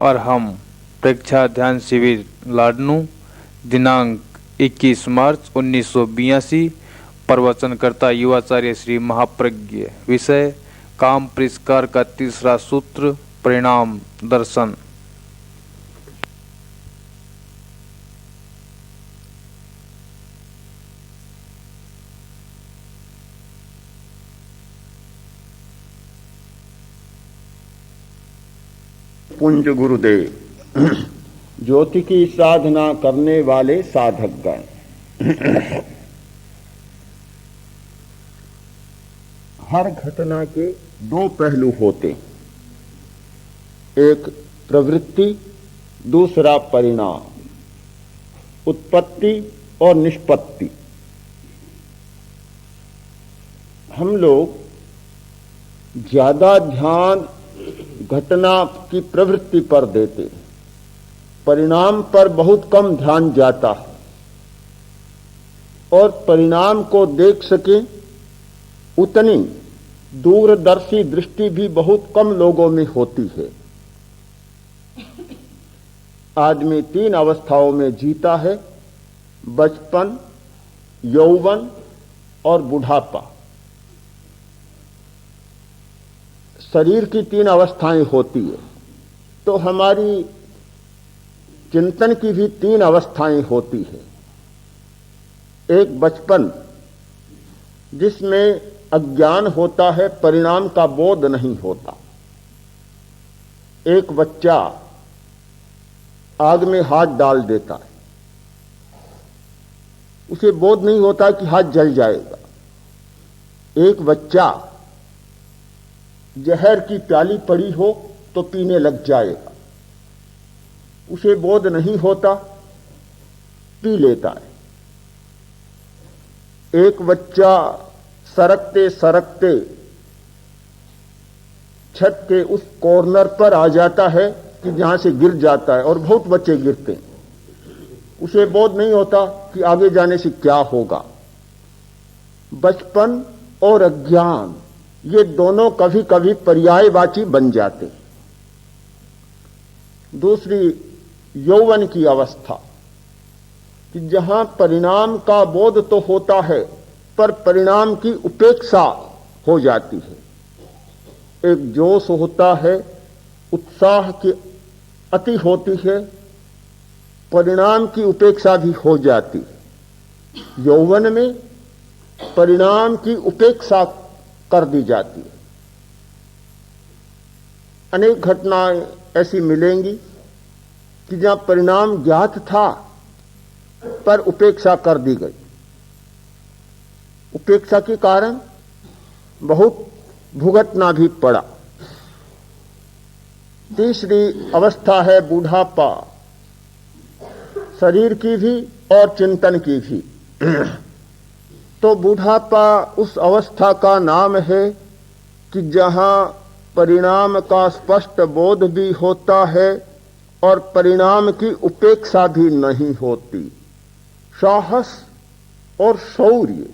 और हम परीक्षा ध्यान शिविर लाडनू दिनांक 21 मार्च 1982। प्रवचनकर्ता युवाचार्य श्री महाप्रज्ञ। विषय काम परिष्कार का तीसरा सूत्र परिणाम दर्शन। पुंज गुरुदेव। ज्योति की साधना करने वाले साधक गण। हर घटना के दो पहलू होते, एक प्रवृत्ति, दूसरा परिणाम, उत्पत्ति और निष्पत्ति। हम लोग ज्यादा ध्यान घटना की प्रवृत्ति पर देते, परिणाम पर बहुत कम ध्यान जाता है और परिणाम को देख सके उतनी दूरदर्शी दृष्टि भी बहुत कम लोगों में होती है। आदमी तीन अवस्थाओं में जीता है, बचपन, यौवन और बुढ़ापा। शरीर की तीन अवस्थाएं होती है, तो हमारी चिंतन की भी तीन अवस्थाएं होती है। एक बचपन, जिसमें अज्ञान होता है, परिणाम का बोध नहीं होता। एक बच्चा आग में हाथ डाल देता है, उसे बोध नहीं होता कि हाथ जल जाएगा। एक बच्चा जहर की प्याली पड़ी हो तो पीने लग जाएगा, उसे बोध नहीं होता, पी लेता है। एक बच्चा सरकते सरकते छत के उस कॉर्नर पर आ जाता है कि जहां से गिर जाता है, और बहुत बच्चे गिरते हैं, उसे बोध नहीं होता कि आगे जाने से क्या होगा। बचपन और अज्ञान, ये दोनों कभी कभी पर्यायवाची बन जाते। दूसरी यौवन की अवस्था, कि जहां परिणाम का बोध तो होता है पर परिणाम की उपेक्षा हो जाती है। एक जोश होता है, उत्साह की अति होती है, परिणाम की उपेक्षा भी हो जाती है। यौवन में परिणाम की उपेक्षा कर दी जाती है। अनेक घटनाएं ऐसी मिलेंगी कि जहां परिणाम ज्ञात था पर उपेक्षा कर दी गई। उपेक्षा के कारण बहुत भुगतना भी पड़ा। तीसरी अवस्था है बुढ़ापा, शरीर की भी और चिंतन की भी। तो बुढ़ापा उस अवस्था का नाम है कि जहां परिणाम का स्पष्ट बोध भी होता है और परिणाम की उपेक्षा भी नहीं होती। साहस और शौर्य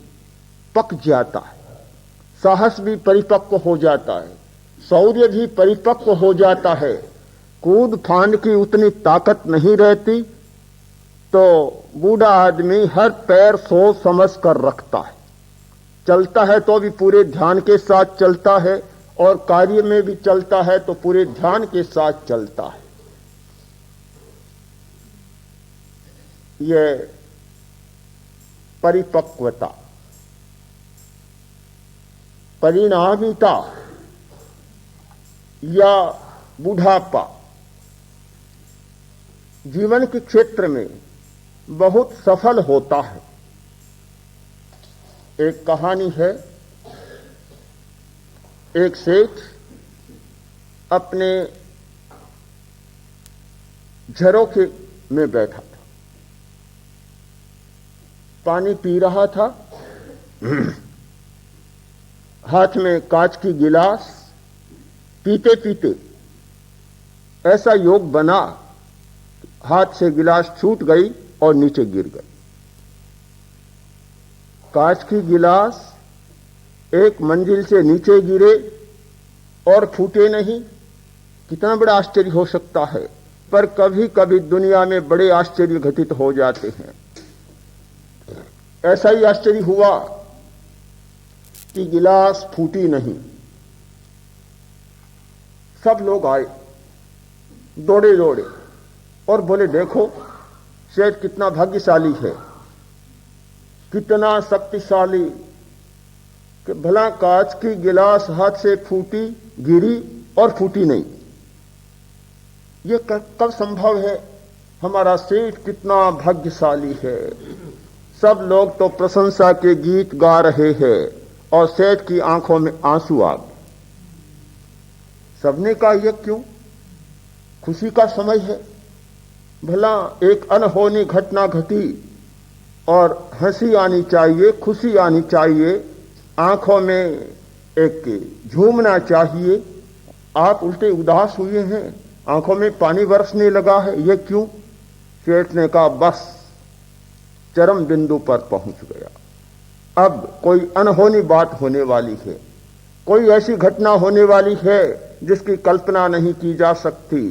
पक जाता है, साहस भी परिपक्व हो जाता है, शौर्य भी परिपक्व हो जाता है। कूद फांद की उतनी ताकत नहीं रहती, तो बूढ़ा आदमी हर पैर सोच समझ कर रखता है। चलता है तो भी पूरे ध्यान के साथ चलता है, और कार्य में भी चलता है तो पूरे ध्यान के साथ चलता है। यह परिपक्वता, परिणामिता या बुढ़ापा जीवन के क्षेत्र में बहुत सफल होता है। एक कहानी है, एक सेठ अपने झरोखे में बैठा था, पानी पी रहा था। हाथ में कांच की गिलास, पीते पीते ऐसा योग बना, हाथ से गिलास छूट गई और नीचे गिर गई। कांच की गिलास एक मंजिल से नीचे गिरे और फूटे नहीं, कितना बड़ा आश्चर्य हो सकता है। पर कभी कभी दुनिया में बड़े आश्चर्य घटित हो जाते हैं। ऐसा ही आश्चर्य हुआ कि गिलास फूटी नहीं। सब लोग आए दौड़े दौड़े और बोले, देखो सेठ कितना भाग्यशाली है, कितना शक्तिशाली कि भला कांच की गिलास हाथ से फूटी, गिरी और फूटी नहीं। ये कब संभव है? हमारा सेठ कितना भाग्यशाली है। सब लोग तो प्रशंसा के गीत गा रहे हैं और सेठ की आंखों में आंसू आ गए। सबने कहा, यह क्यों? खुशी का समय है। भला एक अनहोनी घटना घटी और हंसी आनी चाहिए, खुशी आनी चाहिए, आंखों में एक झूमना चाहिए। आप उल्टे उदास हुए हैं, आंखों में पानी बरसने लगा है, यह क्यों? सेठ ने कहा, बस चरम बिंदु पर पहुंच गया। अब कोई अनहोनी बात होने वाली है, कोई ऐसी घटना होने वाली है जिसकी कल्पना नहीं की जा सकती।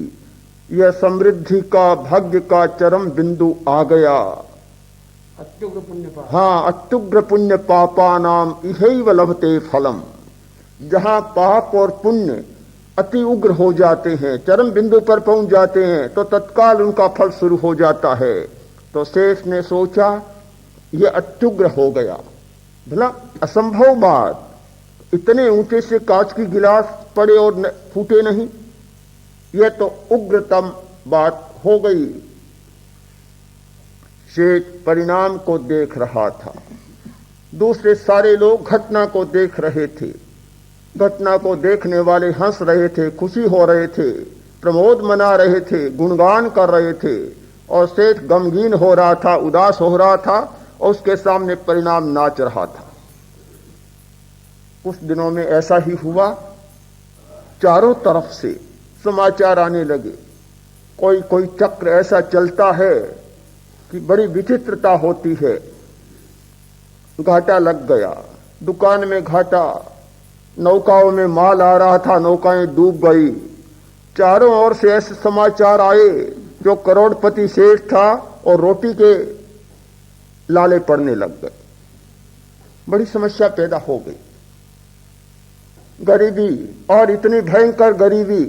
यह समृद्धि का, भाग्य का चरम बिंदु आ गया। अत्युग्र पुण्य पाप। हाँ, अत्युग्र पुण्य पापा नाम इहैव लभते फलम। जहां पाप और पुण्य अति उग्र हो जाते हैं, चरम बिंदु पर पहुंच जाते हैं, तो तत्काल उनका फल शुरू हो जाता है। तो शेष ने सोचा, यह अत्युग्र हो गया। भला असंभव बात, इतने ऊंचे से कांच की गिलास पड़े और फूटे नहीं, यह तो उग्रतम बात हो गई। शेष परिणाम को देख रहा था, दूसरे सारे लोग घटना को देख रहे थे। घटना को देखने वाले हंस रहे थे, खुशी हो रहे थे, प्रमोद मना रहे थे, गुणगान कर रहे थे, और सेठ गमगीन हो रहा था, उदास हो रहा था, और उसके सामने परिणाम नाच रहा था। कुछ दिनों में ऐसा ही हुआ, चारों तरफ से समाचार आने लगे। कोई कोई चक्र ऐसा चलता है कि बड़ी विचित्रता होती है। घाटा लग गया, दुकान में घाटा, नौकाओं में माल आ रहा था, नौकाएं डूब गई। चारों ओर से ऐसे समाचार आए, जो करोड़पति सेठ था और रोटी के लाले पड़ने लग गए। बड़ी समस्या पैदा हो गई। गरीबी, और इतनी भयंकर गरीबी,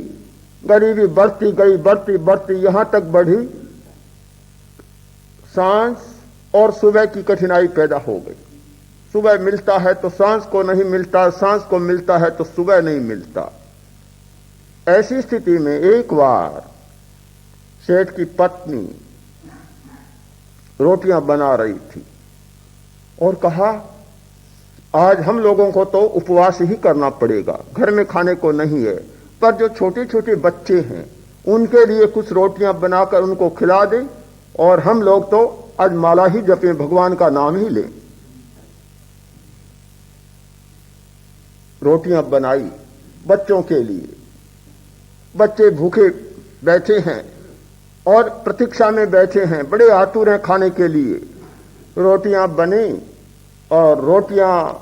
गरीबी बढ़ती गई, बढ़ती बढ़ती यहां तक बढ़ी, सांझ और सुबह की कठिनाई पैदा हो गई। सुबह मिलता है तो सांझ को नहीं मिलता, सांझ को मिलता है तो सुबह नहीं मिलता। ऐसी स्थिति में एक बार सेठ की पत्नी रोटियां बना रही थी और कहा, आज हम लोगों को तो उपवास ही करना पड़ेगा, घर में खाने को नहीं है, पर जो छोटे छोटे बच्चे हैं उनके लिए कुछ रोटियां बनाकर उनको खिला दें और हम लोग तो आज माला ही जपें, भगवान का नाम ही लें। रोटियां बनाई बच्चों के लिए। बच्चे भूखे बैठे हैं और प्रतीक्षा में बैठे हैं, बड़े आतुर हैं खाने के लिए। रोटियां बनी और रोटियां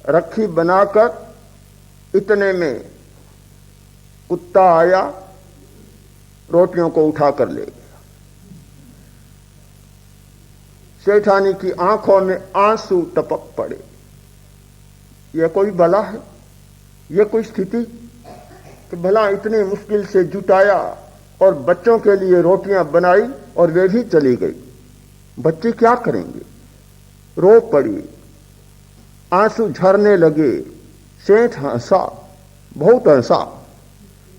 रखी बनाकर, इतने में कुत्ता आया, रोटियों को उठा कर ले गया। सेठानी की आंखों में आंसू टपक पड़े। यह कोई बला है, यह कोई स्थिति कि भला इतनी मुश्किल से जुटाया और बच्चों के लिए रोटियां बनाई और वे भी चली गई। बच्चे क्या करेंगे? रो पड़ी, आंसू झरने लगे। सेठ हंसा, बहुत हंसा,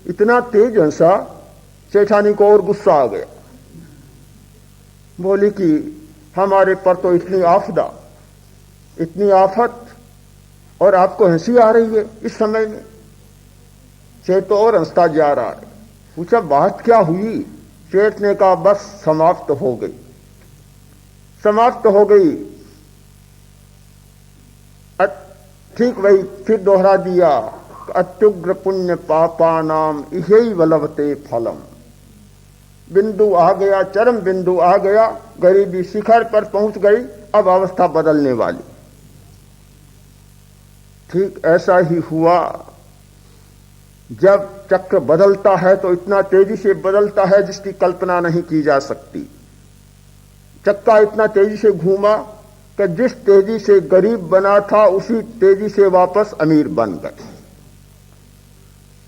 इतना तेज हंसा, सेठानी को और गुस्सा आ गया। बोली कि हमारे पर तो इतनी आफदा, इतनी आफत, और आपको हंसी आ रही है इस समय में? सेठ तो और हंसता जा रहा है। पूछा, बात क्या हुई? सेठ ने कहा, बस समाप्त हो गई, समाप्त हो गई। ठीक वही फिर दोहरा दिया, अत्युग्र पुण्य पापा नाम इहैव लभते फलम। बिंदु आ गया, चरम बिंदु आ गया, गरीबी शिखर पर पहुंच गई, अब अवस्था बदलने वाली। ठीक ऐसा ही हुआ। जब चक्र बदलता है तो इतना तेजी से बदलता है जिसकी कल्पना नहीं की जा सकती। चक्का इतना तेजी से घूमा कि जिस तेजी से गरीब बना था उसी तेजी से वापस अमीर बन गए।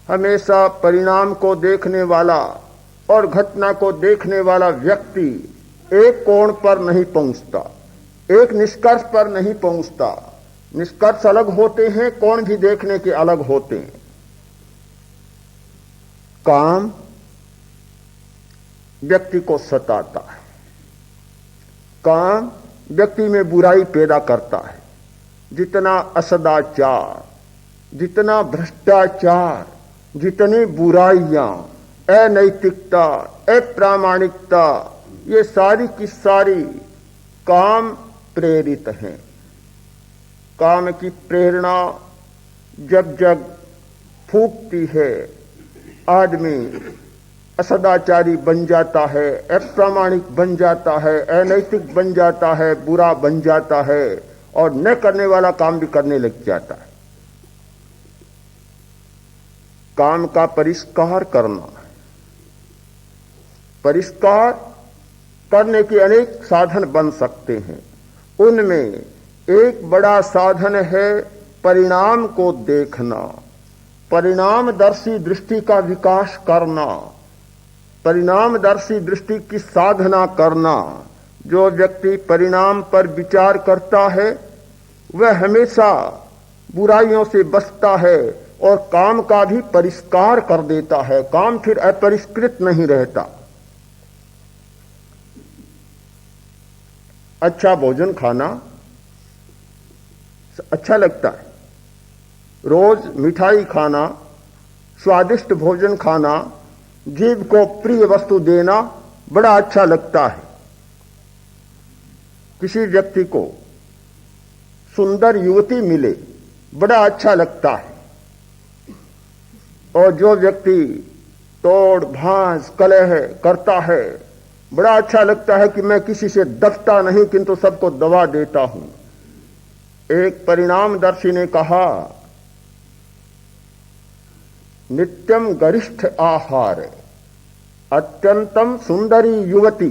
हमेशा परिणाम को देखने वाला और घटना को देखने वाला व्यक्ति एक कोण पर नहीं पहुंचता, एक निष्कर्ष पर नहीं पहुंचता। निष्कर्ष अलग होते हैं, कोण भी देखने के अलग होते हैं। काम व्यक्ति को सताता है, काम व्यक्ति में बुराई पैदा करता है। जितना असदाचार, जितना भ्रष्टाचार, जितनी बुराइयां, अनैतिकता, अप्रामाणिकता, ये सारी की सारी काम प्रेरित हैं। काम की प्रेरणा जब जब फूकती है, आदमी असदाचारी बन जाता है, अप्रामाणिक बन जाता है, अनैतिक बन जाता है, बुरा बन जाता है और न करने वाला काम भी करने लग जाता है। काम का परिष्कार करना, परिष्कार करने के अनेक साधन बन सकते हैं। उनमें एक बड़ा साधन है परिणाम को देखना, परिणामदर्शी दृष्टि का विकास करना, परिणामदर्शी दृष्टि की साधना करना। जो व्यक्ति परिणाम पर विचार करता है वह हमेशा बुराइयों से बचता है और काम का भी परिष्कार कर देता है। काम फिर अपरिष्कृत नहीं रहता। अच्छा भोजन खाना अच्छा लगता है, रोज मिठाई खाना, स्वादिष्ट भोजन खाना, जीभ को प्रिय वस्तु देना बड़ा अच्छा लगता है। किसी व्यक्ति को सुंदर युवती मिले बड़ा अच्छा लगता है। और जो व्यक्ति तोड़ भांज कलह करता है बड़ा अच्छा लगता है कि मैं किसी से दबता नहीं किंतु सबको दबा देता हूं। एक परिणामदर्शी ने कहा, नित्यम गरिष्ठ आहार अत्यंतम सुंदरी युवती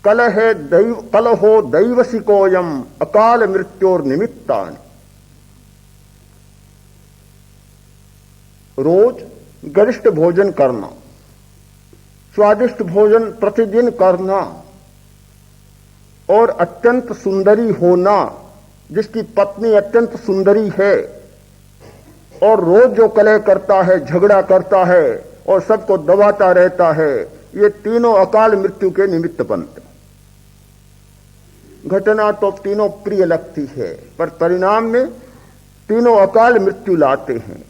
कलहो दैवसिकोयम अकाल मृत्योर निमित्तान। रोज गरिष्ठ भोजन करना, स्वादिष्ट भोजन प्रतिदिन करना और अत्यंत सुंदरी होना, जिसकी पत्नी अत्यंत सुंदरी है और रोज जो कलह करता है, झगड़ा करता है और सबको दबाता रहता है, ये तीनों अकाल मृत्यु के निमित्त बनते। घटना तो तीनों प्रिय लगती है पर परिणाम में तीनों अकाल मृत्यु लाते हैं।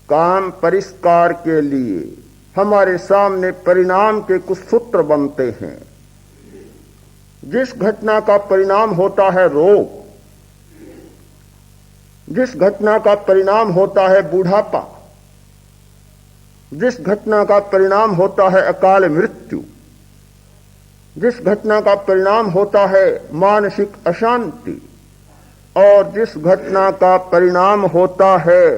काम परिष्कार के लिए हमारे सामने परिणाम के कुछ सूत्र बनते हैं। जिस घटना का परिणाम होता है रोग, जिस घटना का परिणाम होता है बूढ़ापा, जिस घटना का परिणाम होता है अकाल मृत्यु, जिस घटना का परिणाम होता है मानसिक अशांति और जिस घटना का परिणाम होता है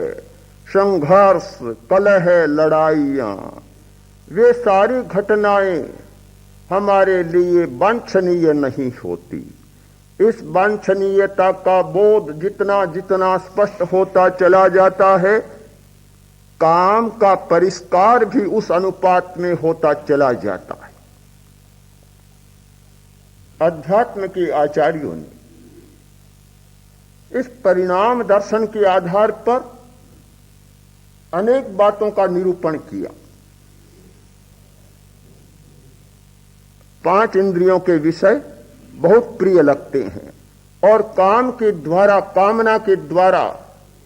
संघर्ष, कलह, लड़ाइयां, वे सारी घटनाएं हमारे लिए वांछनीय नहीं होती। इस वांछनीयता का बोध जितना जितना स्पष्ट होता चला जाता है, काम का परिष्कार भी उस अनुपात में होता चला जाता है। अध्यात्म के आचार्यों ने इस परिणाम दर्शन के आधार पर अनेक बातों का निरूपण किया। 5 इंद्रियों के विषय बहुत प्रिय लगते हैं और काम के द्वारा, कामना के द्वारा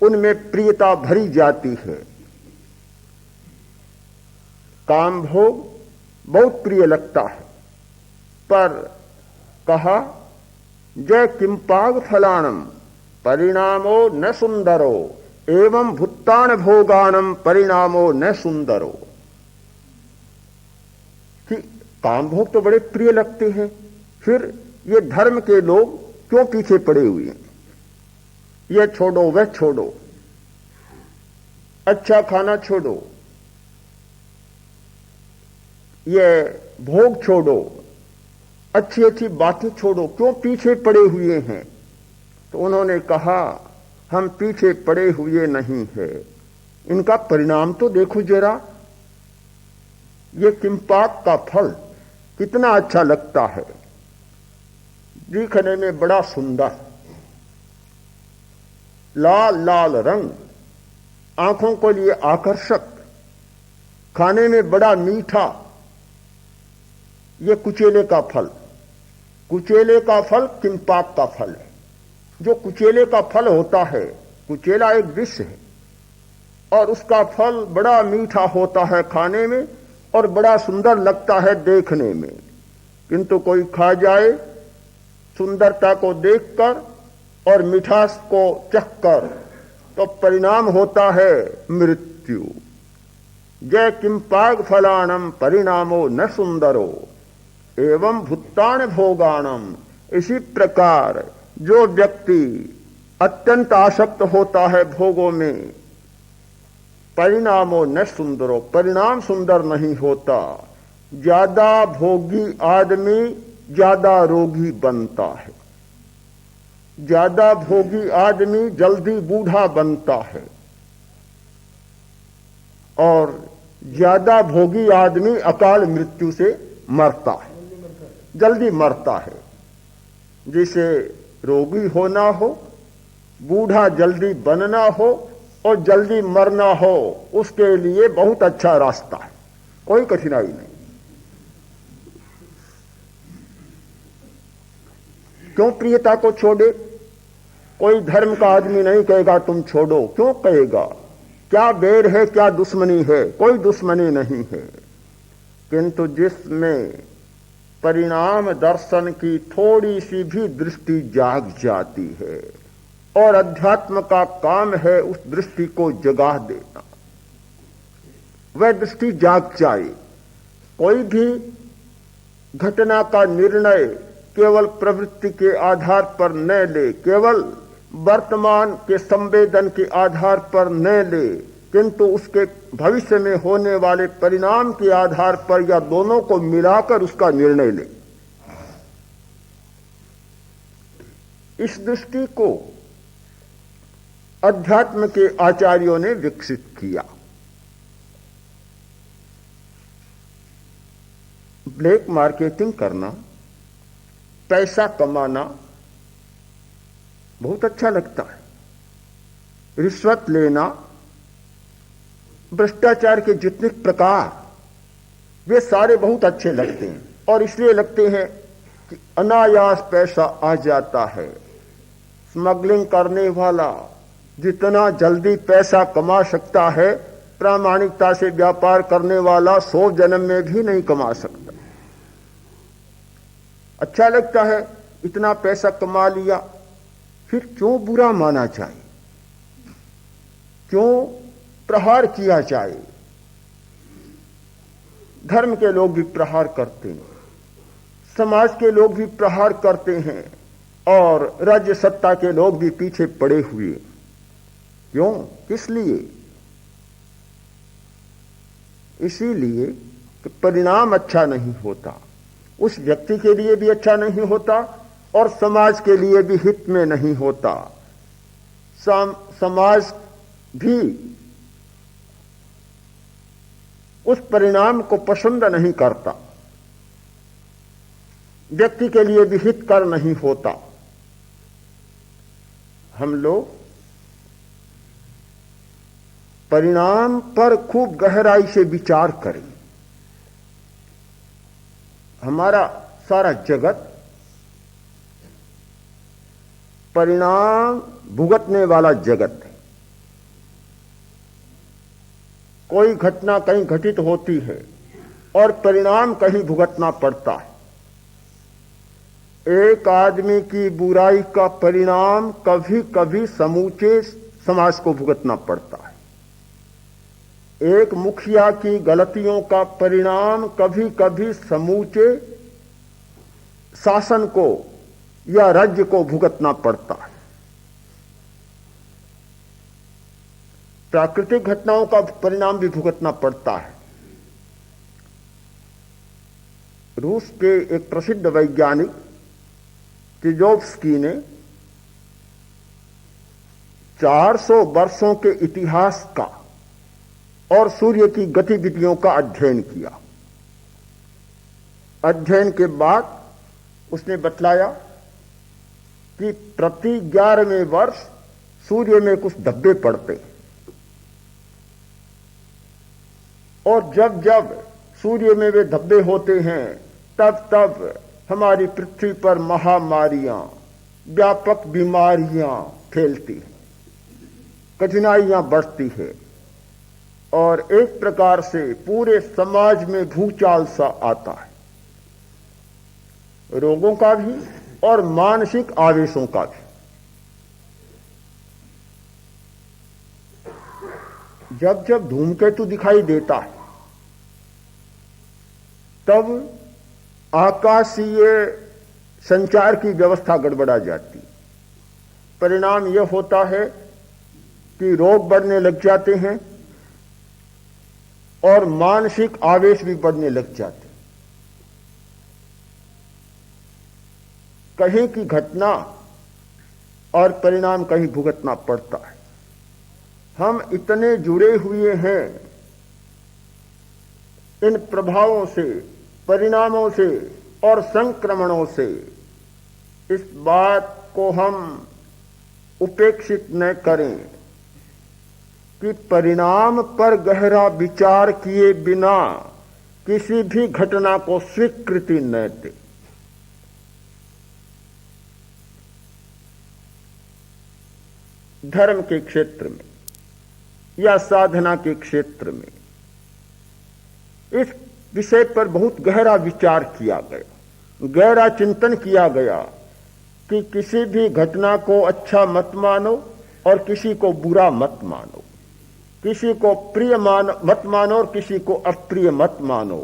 उनमें प्रियता भरी जाती है। काम भोग बहुत प्रिय लगता है पर कहा, जय किंपाग फलाणम परिणामो न सुंदरो एवं भुत्तान भोगानम परिणामो न सुंदरो। कि काम भोग तो बड़े प्रिय लगते हैं, फिर ये धर्म के लोग क्यों पीछे पड़े हुए हैं? ये छोड़ो वह छोड़ो, अच्छा खाना छोड़ो, ये भोग छोड़ो, अच्छी अच्छी बातें छोड़ो, क्यों पीछे पड़े हुए हैं? तो उन्होंने कहा, हम पीछे पड़े हुए नहीं है, इनका परिणाम तो देखो जरा। ये किंपाक का फल कितना अच्छा लगता है, दिखने में बड़ा सुंदर, लाल लाल रंग, आंखों को लिए आकर्षक, खाने में बड़ा मीठा। ये कुचेले का फल, कुचेले का फल किंपाक का फल है। जो कुचेले का फल होता है, कुचेला एक विष है और उसका फल बड़ा मीठा होता है खाने में और बड़ा सुंदर लगता है देखने में, किंतु कोई खा जाए सुंदरता को देखकर और मिठास को चखकर तो परिणाम होता है मृत्यु। जय किंपाग फलानम परिणामो न सुंदरो एवं भुत्तान भोगानम। इसी प्रकार जो व्यक्ति अत्यंत आसक्त होता है भोगों में, परिणामो न सुंदरो, परिणाम सुंदर नहीं होता। ज्यादा भोगी आदमी ज्यादा रोगी बनता है, ज्यादा भोगी आदमी जल्दी बूढ़ा बनता है और ज्यादा भोगी आदमी अकाल मृत्यु से मरता है, जल्दी मरता है। जिसे रोगी होना हो, बूढ़ा जल्दी बनना हो और जल्दी मरना हो, उसके लिए बहुत अच्छा रास्ता है, कोई कठिनाई नहीं। क्यों प्रियता को छोड़े? कोई धर्म का आदमी नहीं कहेगा तुम छोड़ो, क्यों कहेगा? क्या बैर है, क्या दुश्मनी है? कोई दुश्मनी नहीं है, किंतु जिसमें परिणाम दर्शन की थोड़ी सी भी दृष्टि जाग जाती है और अध्यात्म का काम है उस दृष्टि को जगा देना, वह दृष्टि जाग जाए। कोई भी घटना का निर्णय केवल प्रवृत्ति के आधार पर न ले, केवल वर्तमान के संवेदन के आधार पर न ले, किंतु उसके भविष्य में होने वाले परिणाम के आधार पर या दोनों को मिलाकर उसका निर्णय ले। इस दृष्टि को अध्यात्म के आचार्यों ने विकसित किया। ब्लैक मार्केटिंग करना, पैसा कमाना बहुत अच्छा लगता है, रिश्वत लेना, भ्रष्टाचार के जितने प्रकार वे सारे बहुत अच्छे लगते हैं और इसलिए लगते हैं कि अनायास पैसा आ जाता है। स्मगलिंग करने वाला जितना जल्दी पैसा कमा सकता है, प्रामाणिकता से व्यापार करने वाला 100 जन्म में भी नहीं कमा सकता। अच्छा लगता है, इतना पैसा कमा लिया, फिर क्यों बुरा माना जाए, क्यों प्रहार किया जाए? धर्म के लोग भी प्रहार करते हैं, समाज के लोग भी प्रहार करते हैं और राज्य सत्ता के लोग भी पीछे पड़े हुए। क्यों? किस लिए? इसीलिए कि परिणाम अच्छा नहीं होता, उस व्यक्ति के लिए भी अच्छा नहीं होता और समाज के लिए भी हित में नहीं होता। समाज भी उस परिणाम को पसंद नहीं करता, व्यक्ति के लिए भी हितकर नहीं होता। हम लोग परिणाम पर खूब गहराई से विचार करें। हमारा सारा जगत परिणाम भुगतने वाला जगत है। कोई घटना कहीं घटित होती है और परिणाम कहीं भुगतना पड़ता है। एक आदमी की बुराई का परिणाम कभी कभी समूचे समाज को भुगतना पड़ता है। एक मुखिया की गलतियों का परिणाम कभी कभी समूचे शासन को या राज्य को भुगतना पड़ता है। प्राकृतिक घटनाओं का परिणाम भी भुगतना पड़ता है। रूस के एक प्रसिद्ध वैज्ञानिक तिजोव्स्की ने 400 वर्षों के इतिहास का और सूर्य की गतिविधियों का अध्ययन किया। अध्ययन के बाद उसने बतलाया कि प्रति 11वें वर्ष सूर्य में कुछ धब्बे पड़ते और जब जब सूर्य में वे धब्बे होते हैं तब तब हमारी पृथ्वी पर महामारियां, व्यापक बीमारियां फैलती हैं, कठिनाइयां बढ़ती है और एक प्रकार से पूरे समाज में भूचाल सा आता है, रोगों का भी और मानसिक आवेशों का भी। जब जब धूमकेतु दिखाई देता है तब आकाशीय संचार की व्यवस्था गड़बड़ा जाती। परिणाम यह होता है कि रोग बढ़ने लग जाते हैं और मानसिक आवेश भी बढ़ने लग जाते। कहीं की घटना और परिणाम कहीं भुगतना पड़ता है। हम इतने जुड़े हुए हैं इन प्रभावों से, परिणामों से और संक्रमणों से, इस बात को हम उपेक्षित न करें कि परिणाम पर गहरा विचार किए बिना किसी भी घटना को स्वीकृति न दें। धर्म के क्षेत्र में या साधना के क्षेत्र में इस विषय पर बहुत गहरा विचार किया गया, गहरा चिंतन किया गया कि किसी भी घटना को अच्छा मत मानो और किसी को बुरा मत मानो, किसी को प्रिय मत मानो और किसी को अप्रिय मत मानो।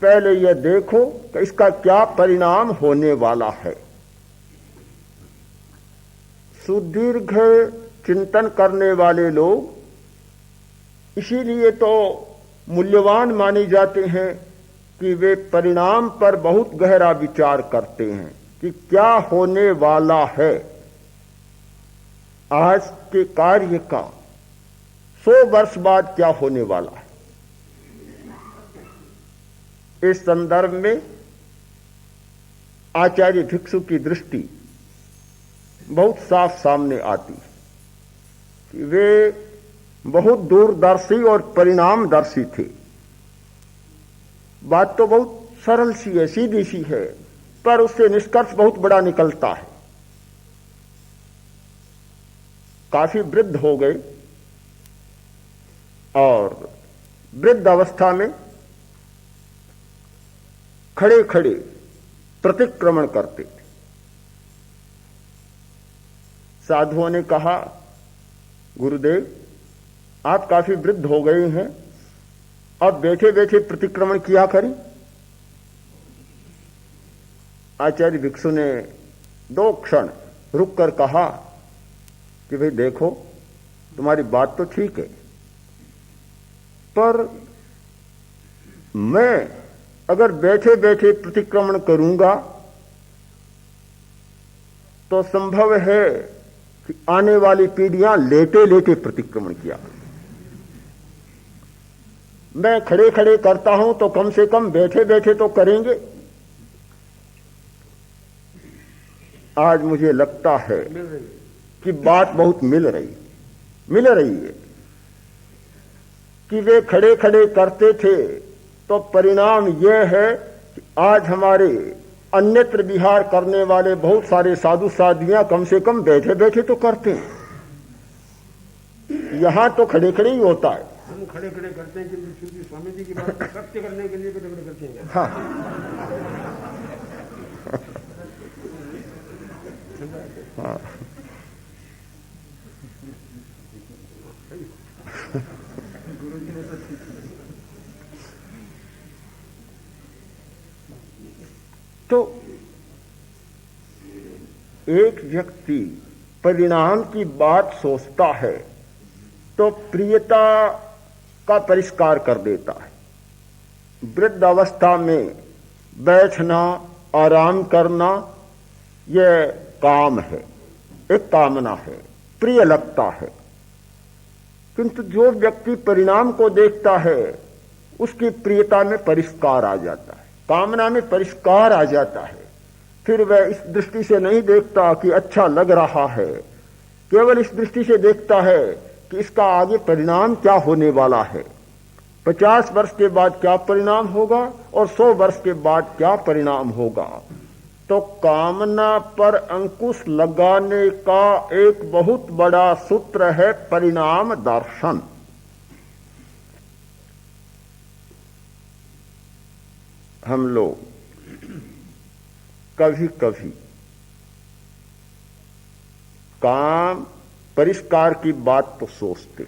पहले यह देखो कि इसका क्या परिणाम होने वाला है। सुदीर्घ चिंतन करने वाले लोग इसीलिए तो मूल्यवान माने जाते हैं कि वे परिणाम पर बहुत गहरा विचार करते हैं कि क्या होने वाला है। आज के कार्य का 100 वर्ष बाद क्या होने वाला है, इस संदर्भ में आचार्य भिक्षु की दृष्टि बहुत साफ सामने आती है कि वे बहुत दूरदर्शी और परिणामदर्शी थे। बात तो बहुत सरल सी है, सीधी सी है, पर उससे निष्कर्ष बहुत बड़ा निकलता है। काफी वृद्ध हो गए और वृद्ध अवस्था में खड़े खड़े प्रतिक्रमण करते थे। साधुओं ने कहा, गुरुदेव आप काफी वृद्ध हो गए हैं, अब बैठे बैठे प्रतिक्रमण किया करें। आचार्य भिक्षु ने 2 क्षण रुककर कहा कि भाई देखो, तुम्हारी बात तो ठीक है, पर मैं अगर बैठे बैठे प्रतिक्रमण करूंगा तो संभव है कि आने वाली पीढ़ियां लेटे लेटे प्रतिक्रमण किया। मैं खड़े खड़े करता हूं तो कम से कम बैठे बैठे तो करेंगे। आज मुझे लगता है कि बात बहुत मिल रही है कि वे खड़े खड़े करते थे तो परिणाम यह है कि आज हमारे अन्यत्र विहार करने वाले बहुत सारे साधु साधियां कम से कम बैठे बैठे तो करते हैं। यहां तो खड़े खड़े ही होता है। हम खड़े खड़े करते हैं कि स्वामी जी की बात सत्य करने के लिए खड़े खड़े करते हैं। हाँ। हाँ। तो एक व्यक्ति परिणाम की बात सोचता है तो प्रियता का परिष्कार कर देता है। वृद्ध अवस्था में बैठना, आराम करना, यह काम है, एक कामना है, प्रिय लगता है। किंतु जो व्यक्ति परिणाम को देखता है उसकी प्रियता में परिष्कार आ जाता है, कामना में परिष्कार आ जाता है। फिर वह इस दृष्टि से नहीं देखता कि अच्छा लग रहा है, केवल इस दृष्टि से देखता है कि इसका आगे परिणाम क्या होने वाला है, 50 वर्ष के बाद क्या परिणाम होगा और 100 वर्ष के बाद क्या परिणाम होगा। तो कामना पर अंकुश लगाने का एक बहुत बड़ा सूत्र है परिणाम दर्शन। हम लोग कभी कभी काम परिष्कार की बात तो सोचते,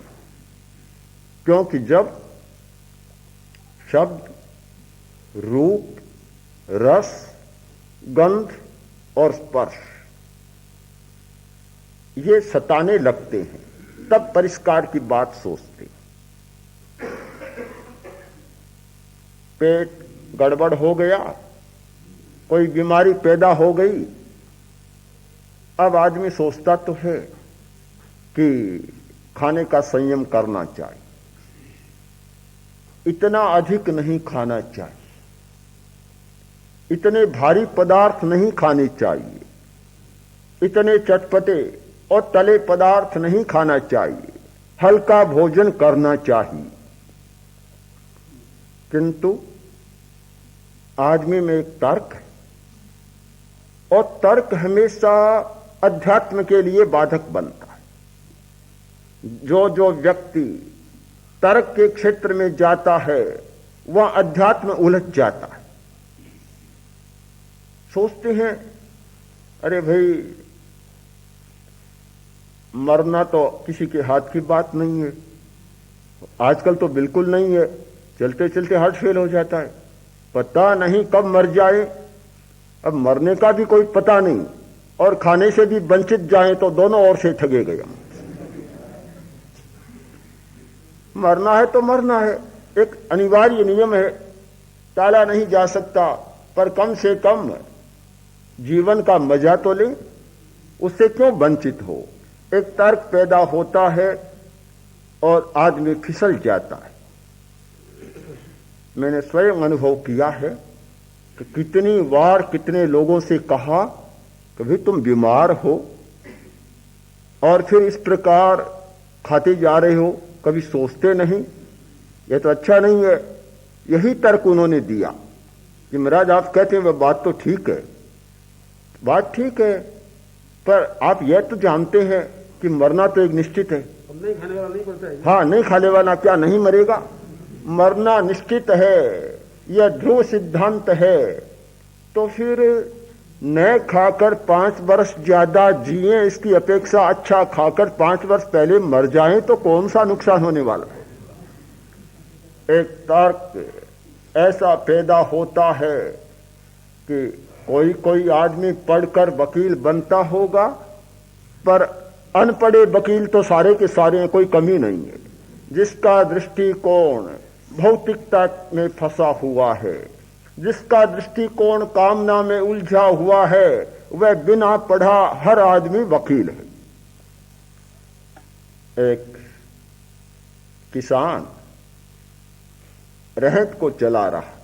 क्योंकि जब शब्द, रूप, रस, गंध और स्पर्श ये सताने लगते हैं, तब परिष्कार की बात सोचते। पेट गड़बड़ हो गया, कोई बीमारी पैदा हो गई, अब आदमी सोचता तो है कि खाने का संयम करना चाहिए, इतना अधिक नहीं खाना चाहिए, इतने भारी पदार्थ नहीं खाने चाहिए, इतने चटपटे और तले पदार्थ नहीं खाना चाहिए, हल्का भोजन करना चाहिए। किंतु आदमी में एक तर्क है, और तर्क हमेशा अध्यात्म के लिए बाधक बनता है। जो व्यक्ति तर्क के क्षेत्र में जाता है वह अध्यात्म उलझ जाता है। सोचते हैं अरे भाई मरना तो किसी के हाथ की बात नहीं है, आजकल तो बिल्कुल नहीं है, चलते चलते हार्ट फेल हो जाता है, पता नहीं कब मर जाए, अब मरने का भी कोई पता नहीं, और खाने से भी वंचित जाए तो दोनों ओर से ठगे गया। मरना है तो मरना है, एक अनिवार्य नियम है, टाला नहीं जा सकता, पर कम से कम जीवन का मजा तो ले, उससे क्यों वंचित हो। एक तर्क पैदा होता है और आदमी फिसल जाता है। मैंने स्वयं अनुभव किया है कि कितनी बार कितने लोगों से कहा कि भाई तुम बीमार हो और फिर इस प्रकार खाते जा रहे हो, कभी सोचते नहीं, यह तो अच्छा नहीं है। यही तर्क उन्होंने दिया कि महाराज आप कहते हैं वह बात तो ठीक है, बात ठीक है, पर आप यह तो जानते हैं कि मरना तो एक निश्चित है। नहीं खाने वाला नहीं मरता है। हाँ, नहीं खाने वाला क्या नहीं मरेगा, मरना निश्चित है, यह ध्रुव सिद्धांत है। तो फिर न खाकर 5 वर्ष ज्यादा जिए, इसकी अपेक्षा अच्छा खाकर 5 वर्ष पहले मर जाएं तो कौन सा नुकसान होने वाला है। एक तर्क ऐसा पैदा होता है कि कोई आदमी पढ़कर वकील बनता होगा, पर अनपढ़े वकील तो सारे के सारे हैं, कोई कमी नहीं है। जिसका दृष्टिकोण भौतिकता में फंसा हुआ है, जिसका दृष्टिकोण कामना में उलझा हुआ है, वह बिना पढ़ा हर आदमी वकील है। एक किसान रहत को चला रहा था,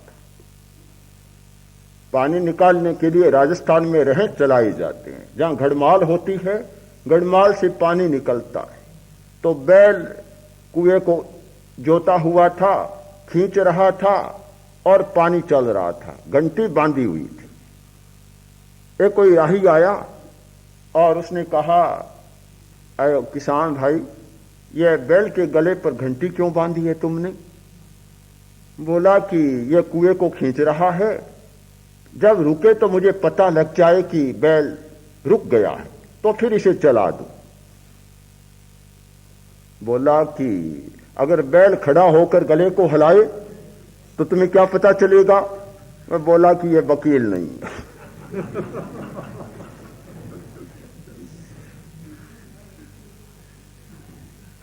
पानी निकालने के लिए राजस्थान में रहत चलाए जाते हैं, जहां घड़माल होती है, घड़माल से पानी निकलता है। तो बैल कुएं को जोता हुआ था, खींच रहा था और पानी चल रहा था, घंटी बांधी हुई थी। एक कोई राही आया और उसने कहा, अरे किसान भाई, यह बैल के गले पर घंटी क्यों बांधी है तुमने? बोला कि यह कुएं को खींच रहा है, जब रुके तो मुझे पता लग जाए कि बैल रुक गया है, तो फिर इसे चला दो। बोला कि अगर बैल खड़ा होकर गले को हिलाए तो तुम्हें क्या पता चलेगा? मैं बोला कि यह वकील नहीं है।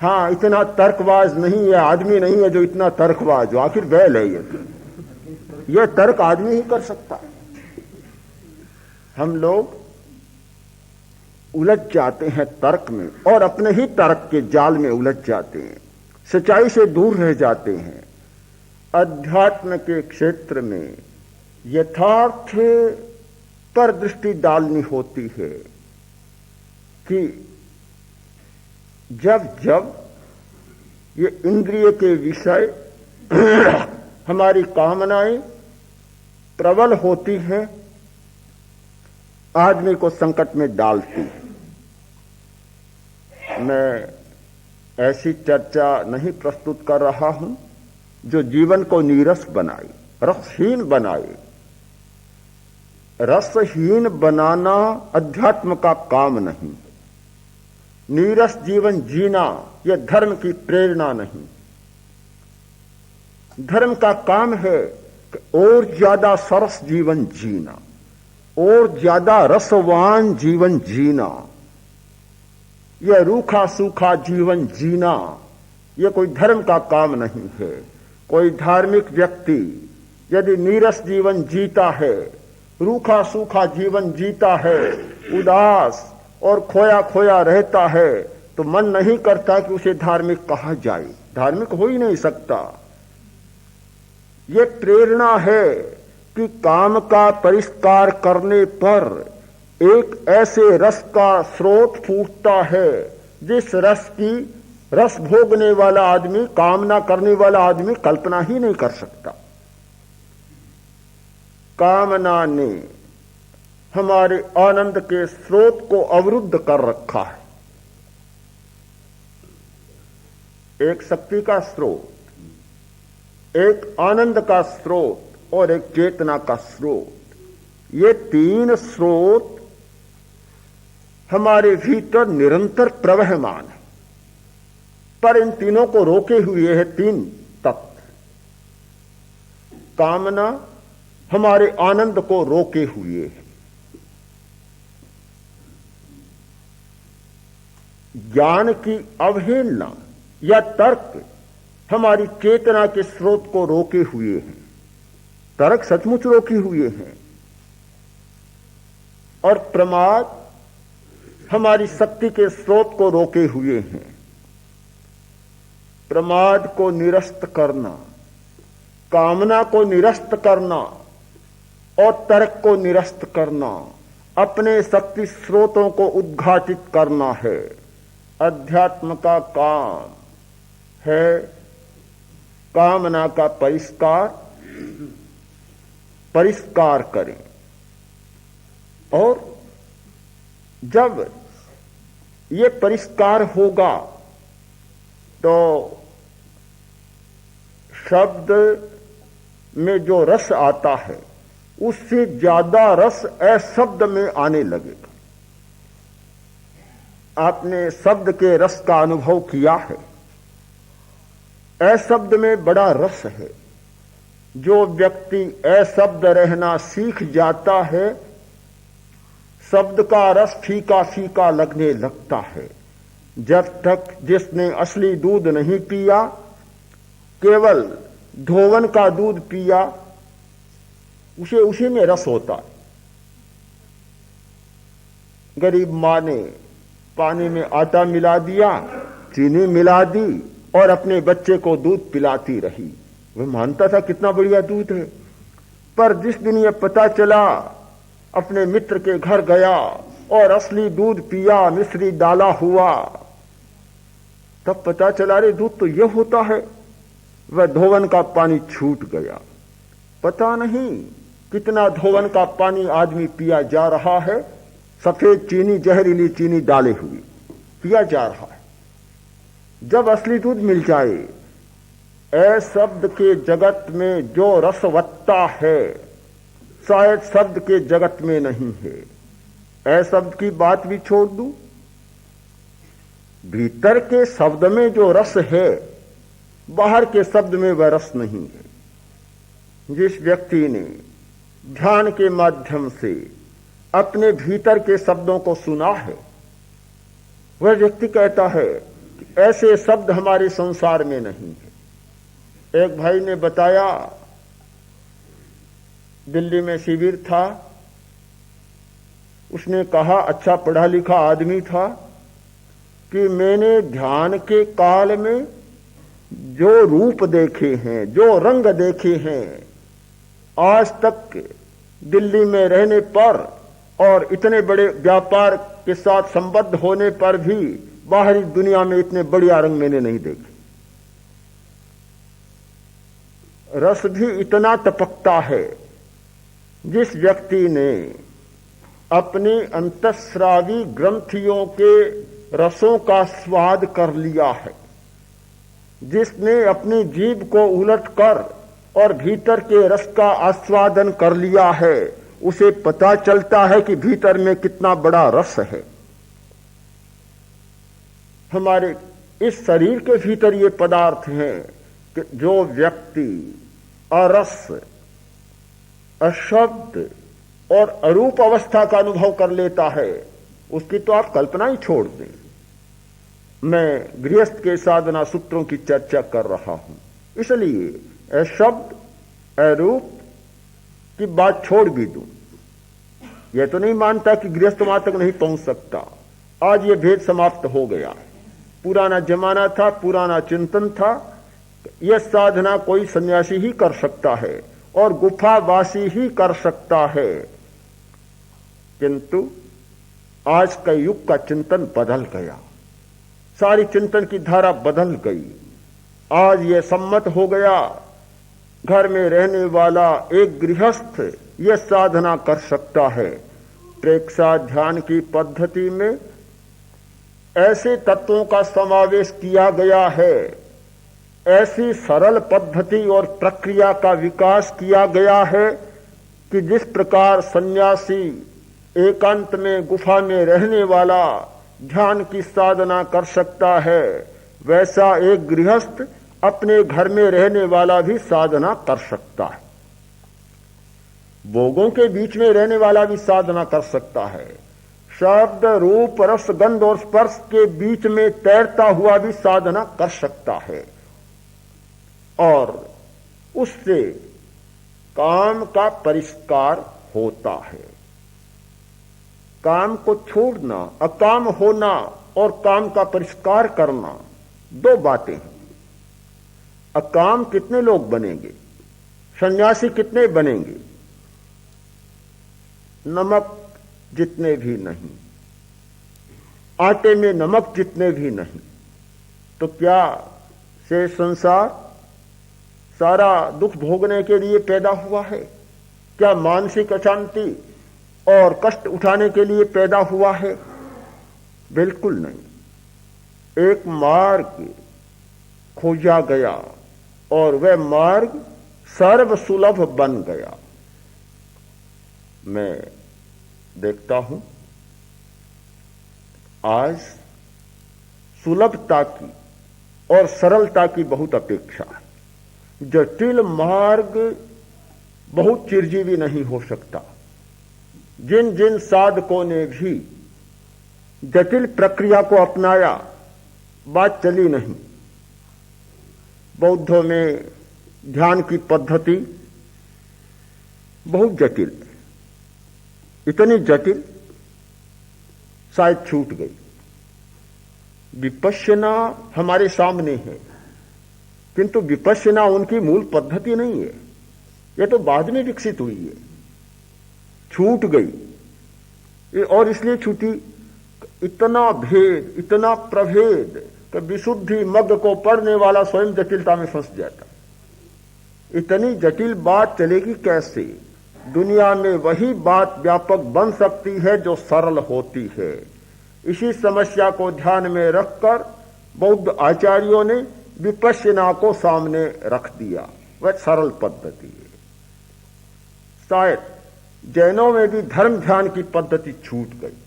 हाँ, इतना तर्कबाज नहीं है, आदमी नहीं है जो इतना तर्कबाज हो। आखिर बैल है ये तर्क आदमी ही कर सकता है। हम लोग उलझ जाते हैं तर्क में और अपने ही तर्क के जाल में उलझ जाते हैं, सच्चाई से दूर रह जाते हैं। अध्यात्म के क्षेत्र में यथार्थ पर दृष्टि डालनी होती है कि जब जब ये इंद्रिय के विषय हमारी कामनाएं प्रबल होती हैं, आदमी को संकट में डालती है। मैं ऐसी चर्चा नहीं प्रस्तुत कर रहा हूं जो जीवन को नीरस बनाए, रसहीन बनाए। रसहीन बनाना अध्यात्म का काम नहीं। नीरस जीवन जीना यह धर्म की प्रेरणा नहीं। धर्म का काम है कि और ज्यादा सरस जीवन जीना, और ज्यादा रसवान जीवन जीना। यह रूखा सूखा जीवन जीना यह कोई धर्म का काम नहीं है। कोई धार्मिक व्यक्ति यदि नीरस जीवन जीता है, रूखा सूखा जीवन जीता है, उदास और खोया खोया रहता है, तो मन नहीं करता कि उसे धार्मिक कहा जाए। धार्मिक हो ही नहीं सकता। यह प्रेरणा है कि काम का परिष्कार करने पर एक ऐसे रस का स्रोत फूटता है जिस रस की रस भोगने वाला आदमी, कामना करने वाला आदमी कल्पना ही नहीं कर सकता। कामना ने हमारे आनंद के स्रोत को अवरुद्ध कर रखा है। एक शक्ति का स्रोत, एक आनंद का स्रोत और एक चेतना का स्रोत, ये तीन स्रोत हमारे भीतर निरंतर प्रवहमान है। पर इन तीनों को रोके हुए है तीन तत्व। कामना हमारे आनंद को रोके हुए है। ज्ञान की अवहेलना या तर्क हमारी चेतना के स्रोत को रोके हुए हैं। तर्क सचमुच रोके हुए हैं। और प्रमाद हमारी शक्ति के स्रोत को रोके हुए हैं। प्रमाद को निरस्त करना, कामना को निरस्त करना और तर्क को निरस्त करना, अपने शक्ति स्रोतों को उद्घाटित करना है। अध्यात्म का काम है कामना का परिष्कार करें। और जब ये परिष्कार होगा तो शब्द में जो रस आता है उससे ज्यादा रस अशब्द में आने लगेगा। आपने शब्द के रस का अनुभव किया है। अशब्द में बड़ा रस है। जो व्यक्ति अशब्द रहना सीख जाता है, शब्द का रस फीका फीका लगने लगता है। जब तक जिसने असली दूध नहीं पिया, केवल धोवन का दूध पिया, उसी में रस होता है। गरीब मां ने पानी में आटा मिला दिया, चीनी मिला दी और अपने बच्चे को दूध पिलाती रही। वह मानता था कितना बढ़िया दूध है। पर जिस दिन यह पता चला, अपने मित्र के घर गया और असली दूध पिया, मिश्री डाला हुआ, तब पता चला रे दूध तो यह होता है। वह धोवन का पानी छूट गया। पता नहीं कितना धोवन का पानी आदमी पिया जा रहा है, सफेद चीनी, जहरीली चीनी डाले हुई पिया जा रहा है। जब असली दूध मिल जाए, शब्द के जगत में जो रसवत्ता है शायद शब्द के जगत में नहीं है। शब्द की बात भी छोड़ दूं, भीतर के शब्द में जो रस है, बाहर के शब्द में वह रस नहीं है। जिस व्यक्ति ने ध्यान के माध्यम से अपने भीतर के शब्दों को सुना है, वह व्यक्ति कहता है ऐसे शब्द हमारे संसार में नहीं है। एक भाई ने बताया, दिल्ली में शिविर था, उसने कहा, अच्छा पढ़ा लिखा आदमी था, कि मैंने ध्यान के काल में जो रूप देखे हैं, जो रंग देखे हैं, आज तक दिल्ली में रहने पर और इतने बड़े व्यापार के साथ संबद्ध होने पर भी बाहरी दुनिया में इतने बढ़िया रंग मैंने नहीं देखे। रस भी इतना टपकता है। जिस व्यक्ति ने अपनी अंतःस्रावी ग्रंथियों के रसों का स्वाद कर लिया है, जिसने अपनी जीभ को उलटकर और भीतर के रस का आस्वादन कर लिया है, उसे पता चलता है कि भीतर में कितना बड़ा रस है। हमारे इस शरीर के भीतर ये पदार्थ हैं कि जो व्यक्ति अरस, अशब्द और अरूप अवस्था का अनुभव कर लेता है, उसकी तो आप कल्पना ही छोड़ दें। मैं गृहस्थ के साधना सूत्रों की चर्चा कर रहा हूं, इसलिए अशब्द अरूप की बात छोड़ भी दूं। यह तो नहीं मानता कि गृहस्थ वहां तक नहीं पहुंच सकता। आज यह भेद समाप्त हो गया। पुराना जमाना था, पुराना चिंतन था, यह साधना कोई सन्यासी ही कर सकता है और गुफावासी ही कर सकता है। किंतु आज का युग का चिंतन बदल गया, सारी चिंतन की धारा बदल गई। आज यह सम्मत हो गया, घर में रहने वाला एक गृहस्थ यह साधना कर सकता है। प्रेक्षा ध्यान की पद्धति में ऐसे तत्वों का समावेश किया गया है, ऐसी सरल पद्धति और प्रक्रिया का विकास किया गया है कि जिस प्रकार सन्यासी एकांत में गुफा में रहने वाला ध्यान की साधना कर सकता है, वैसा एक गृहस्थ अपने घर में रहने वाला भी साधना कर सकता है। भोगों के बीच में रहने वाला भी साधना कर सकता है। शब्द रूप रस गंध और स्पर्श के बीच में तैरता हुआ भी साधना कर सकता है। और उससे काम का परिष्कार होता है। काम को छोड़ना, अकाम होना और काम का परिष्कार करना दो बातें हैं। अकाम कितने लोग बनेंगे, सन्यासी कितने बनेंगे? नमक जितने भी नहीं, आटे में नमक जितने भी नहीं। तो क्या से संसार सारा दुख भोगने के लिए पैदा हुआ है? क्या मानसिक अशांति और कष्ट उठाने के लिए पैदा हुआ है? बिल्कुल नहीं। एक मार्ग खोजा गया और वह मार्ग सर्व सुलभ बन गया। मैं देखता हूं आज सुलभता की और सरलता की बहुत अपेक्षा है। जटिल मार्ग बहुत चिरजीवी नहीं हो सकता। जिन जिन साधकों ने भी जटिल प्रक्रिया को अपनाया, बात चली नहीं। बौद्धों में ध्यान की पद्धति बहुत जटिल, इतनी जटिल शायद छूट गई। विपश्यना हमारे सामने है, किंतु विपश्यना उनकी मूल पद्धति नहीं है। यह तो बाद में विकसित हुई है, छूट गई। और इसलिए छूटी, इतना भेद, इतना प्रभेद कि विशुद्धि मग्ग को पढ़ने वाला स्वयं जटिलता में फंस जाता। इतनी जटिल बात चलेगी कैसे? दुनिया में वही बात व्यापक बन सकती है जो सरल होती है। इसी समस्या को ध्यान में रखकर बौद्ध आचार्यों ने विपश्यना को सामने रख दिया। वह सरल पद्धति है। शायद जैनों में भी धर्म ध्यान की पद्धति छूट गई,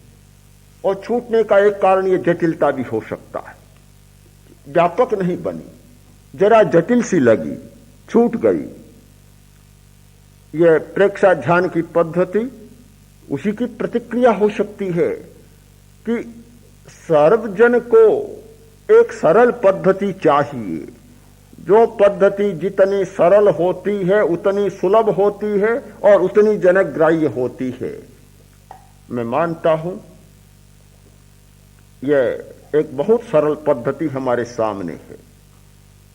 और छूटने का एक कारण ये जटिलता भी हो सकता है। व्यापक नहीं बनी, जरा जटिल सी लगी, छूट गई। यह प्रेक्षा ध्यान की पद्धति उसी की प्रतिक्रिया हो सकती है कि सर्वजन को एक सरल पद्धति चाहिए। जो पद्धति जितनी सरल होती है उतनी सुलभ होती है और उतनी जनग्राह्य होती है। मैं मानता हूं यह एक बहुत सरल पद्धति हमारे सामने है।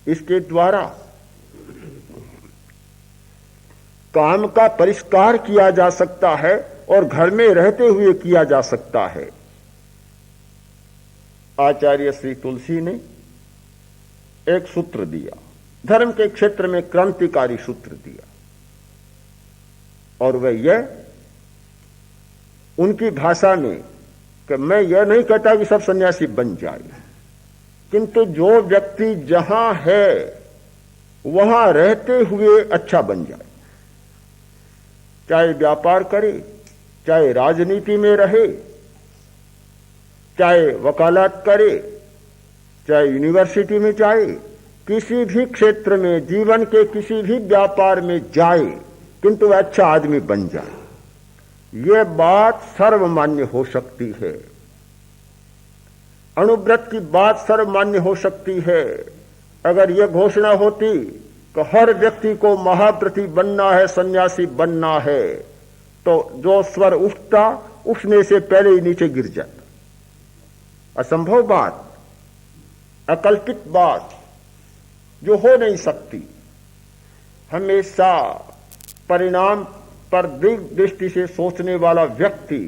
इसके द्वारा काम का परिष्कार किया जा सकता है और घर में रहते हुए किया जा सकता है। आचार्य श्री तुलसी ने एक सूत्र दिया, धर्म के क्षेत्र में क्रांतिकारी सूत्र दिया, और वह यह उनकी भाषा में कि मैं यह नहीं कहता कि सब सन्यासी बन जाए, किंतु जो व्यक्ति जहां है वहां रहते हुए अच्छा बन जाए, चाहे व्यापार करे, चाहे राजनीति में रहे, चाहे वकालत करे, चाहे यूनिवर्सिटी में जाए, किसी भी क्षेत्र में जीवन के किसी भी व्यापार में जाए, किंतु वह अच्छा आदमी बन जाए। यह बात सर्वमान्य हो सकती है। अणुव्रत की बात सर्वमान्य हो सकती है। अगर यह घोषणा होती कि हर व्यक्ति को महाव्रती बनना है, सन्यासी बनना है, तो जो स्वर उठता उठने से पहले ही नीचे गिर जाता। असंभव बात, अकल्पित बात जो हो नहीं सकती। हमेशा परिणाम पर दीर्घ दृष्टि से सोचने वाला व्यक्ति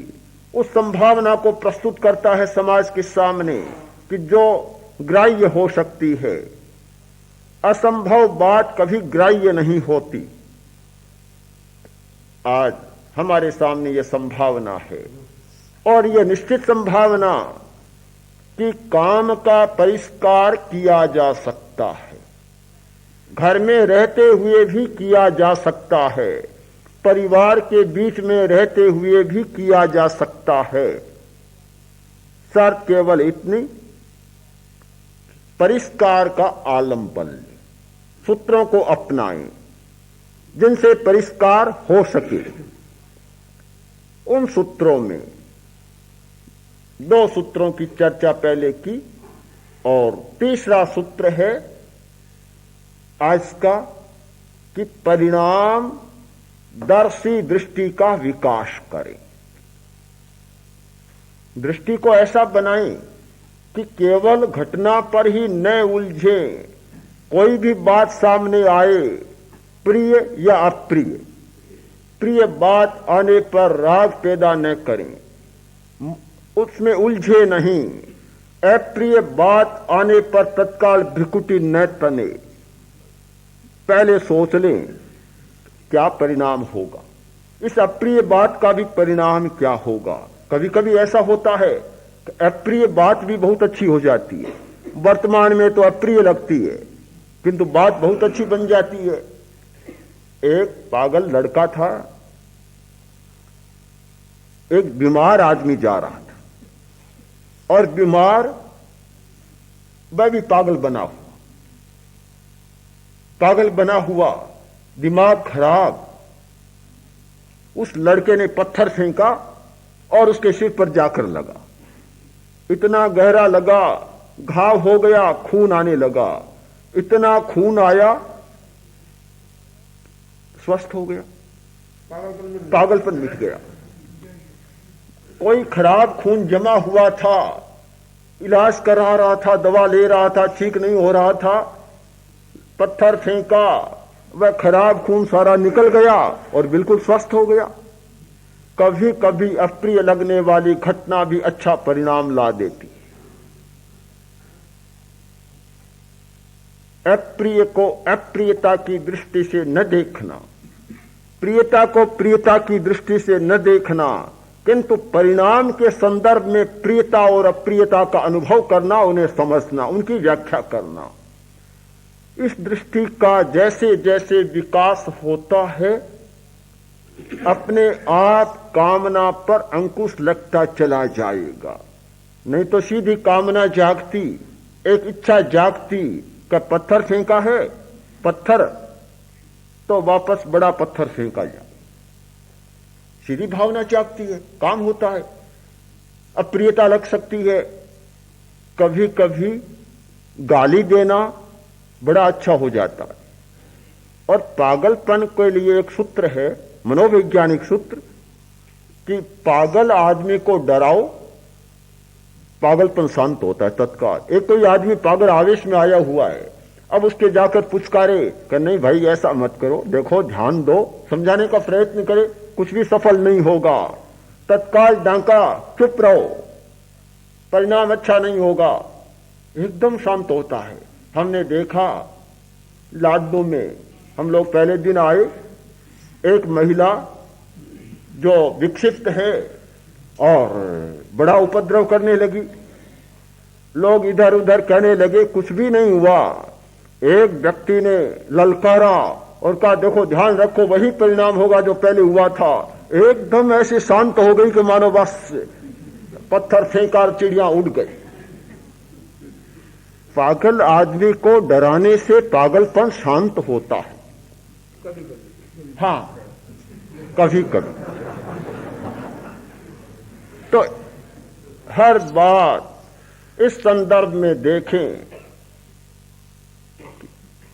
उस संभावना को प्रस्तुत करता है समाज के सामने कि जो ग्राह्य हो सकती है। असंभव बात कभी ग्राह्य नहीं होती। आज हमारे सामने यह संभावना है, और यह निश्चित संभावना कि काम का परिष्कार किया जा सकता है, घर में रहते हुए भी किया जा सकता है, परिवार के बीच में रहते हुए भी किया जा सकता है। शर्त केवल इतनी, परिष्कार का आलंबन लें, सूत्रों को अपनाएं जिनसे परिष्कार हो सके। उन सूत्रों में दो सूत्रों की चर्चा पहले की, और तीसरा सूत्र है आज का कि परिणाम दर्शी दृष्टि का विकास करें। दृष्टि को ऐसा बनाएं कि केवल घटना पर ही न उलझे। कोई भी बात सामने आए, प्रिय या अप्रिय, प्रिय बात आने पर राग पैदा न करें, उसमें उलझे नहीं। अप्रिय बात आने पर तत्काल भ्रिकुटी न तने। पहले सोच लें क्या परिणाम होगा, इस अप्रिय बात का भी परिणाम क्या होगा। कभी कभी ऐसा होता है कि अप्रिय बात भी बहुत अच्छी हो जाती है। वर्तमान में तो अप्रिय लगती है, किंतु बात बहुत अच्छी बन जाती है। एक पागल लड़का था, एक बीमार आदमी जा रहा था, और बीमार वह भी पागल बना हुआ, दिमाग खराब। उस लड़के ने पत्थर फेंका और उसके सिर पर जाकर लगा। इतना गहरा लगा, घाव हो गया, खून आने लगा। इतना खून आया, स्वस्थ हो गया, पागलपन मिट गया। कोई खराब खून जमा हुआ था, इलाज करा रहा था, दवा ले रहा था, ठीक नहीं हो रहा था, पत्थर फेंका, वह खराब खून सारा निकल गया और बिल्कुल स्वस्थ हो गया। कभी कभी अप्रिय लगने वाली घटना भी अच्छा परिणाम ला देती। अप्रिय को अप्रियता की दृष्टि से न देखना, प्रियता को प्रियता की दृष्टि से न देखना, किंतु परिणाम के संदर्भ में प्रियता और अप्रियता का अनुभव करना, उन्हें समझना, उनकी व्याख्या करना। इस दृष्टि का जैसे जैसे विकास होता है, अपने आप कामना पर अंकुश लगता चला जाएगा। नहीं तो सीधी कामना जागती, एक इच्छा जागती कि पत्थर फेंका है, पत्थर तो वापस बड़ा पत्थर फेंका जाए। सीधी भावना जागती है, काम होता है। अप्रियता लग सकती है, कभी कभी गाली देना बड़ा अच्छा हो जाता है। और पागलपन के लिए एक सूत्र है, मनोवैज्ञानिक सूत्र, कि पागल आदमी को डराओ, पागलपन शांत होता है तत्काल। एक कोई आदमी पागल आवेश में आया हुआ है, अब उसके जाकर पुचकारे कि नहीं भाई ऐसा मत करो, देखो ध्यान दो, समझाने का प्रयत्न करे, कुछ भी सफल नहीं होगा, तत्काल डांका, चुप रहो, परिणाम अच्छा नहीं होगा, एकदम शांत होता है। हमने देखा लाडनू में, हम लोग पहले दिन आए, एक महिला जो विक्षिप्त है और बड़ा उपद्रव करने लगी, लोग इधर उधर कहने लगे, कुछ भी नहीं हुआ। एक व्यक्ति ने ललकारा और कहा देखो ध्यान रखो, वही परिणाम होगा जो पहले हुआ था। एकदम ऐसे शांत हो गई कि मानो बस पत्थर फेंका, चिड़िया उड़ गई। पागल आदमी को डराने से पागलपन शांत होता है। हाँ, कभी कभी। तो हर बात इस संदर्भ में देखें,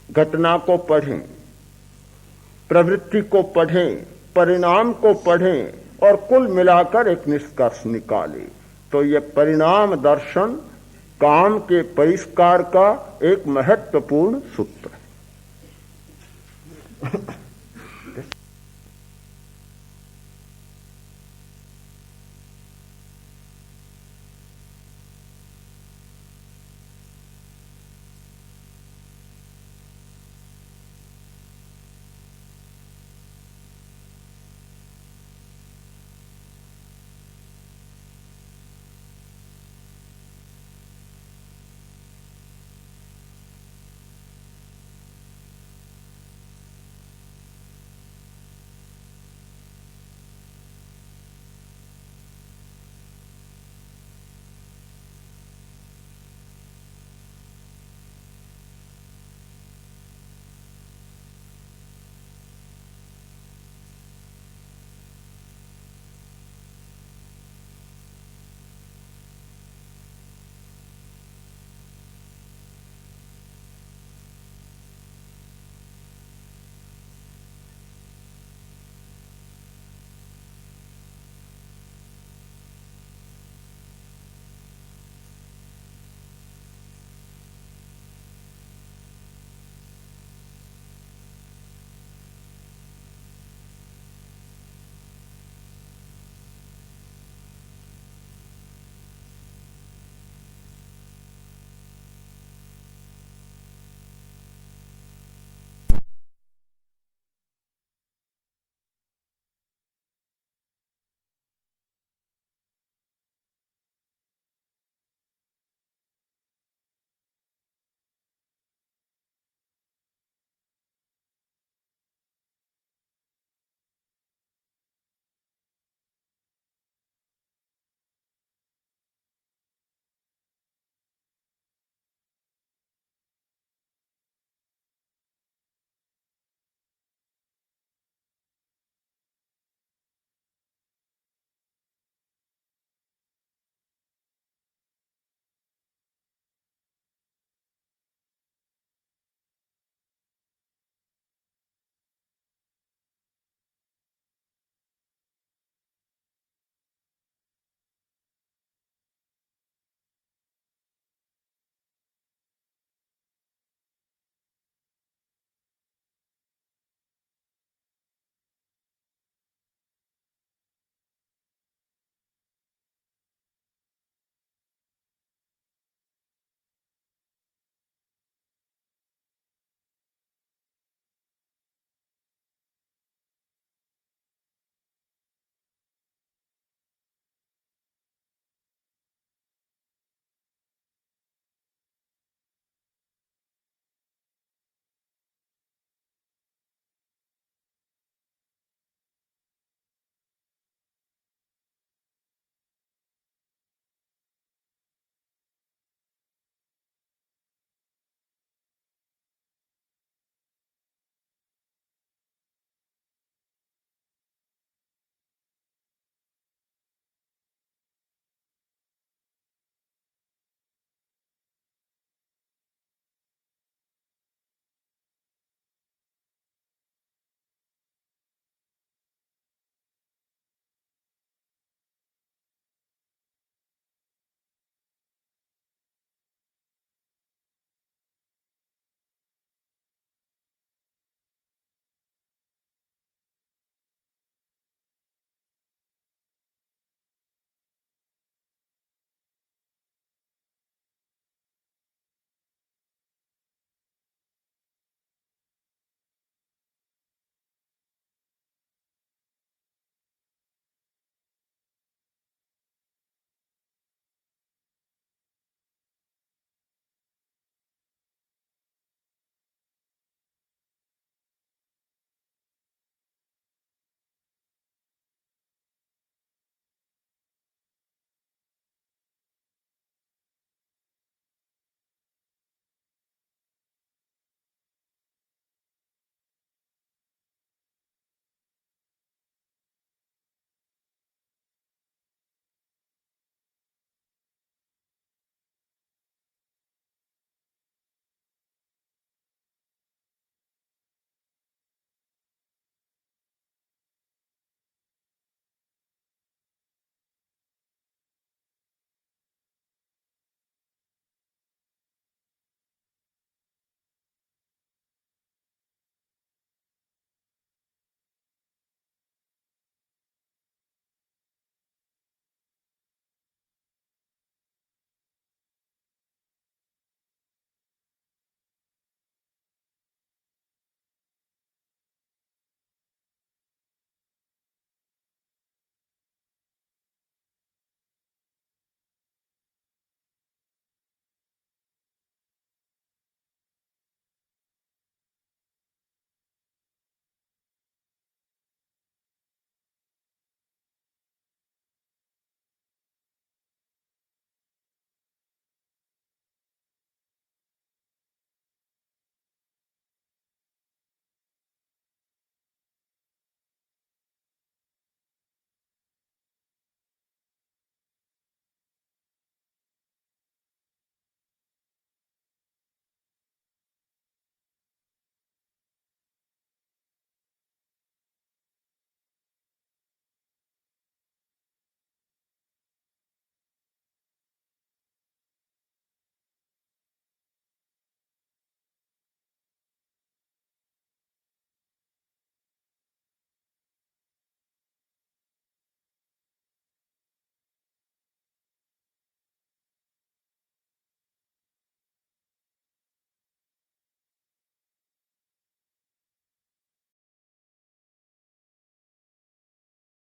घटना को पढ़ें, प्रवृत्ति को पढ़ें, परिणाम को पढ़ें और कुल मिलाकर एक निष्कर्ष निकालें। तो ये परिणाम दर्शन काम के परिष्कार का एक महत्वपूर्ण सूत्र है।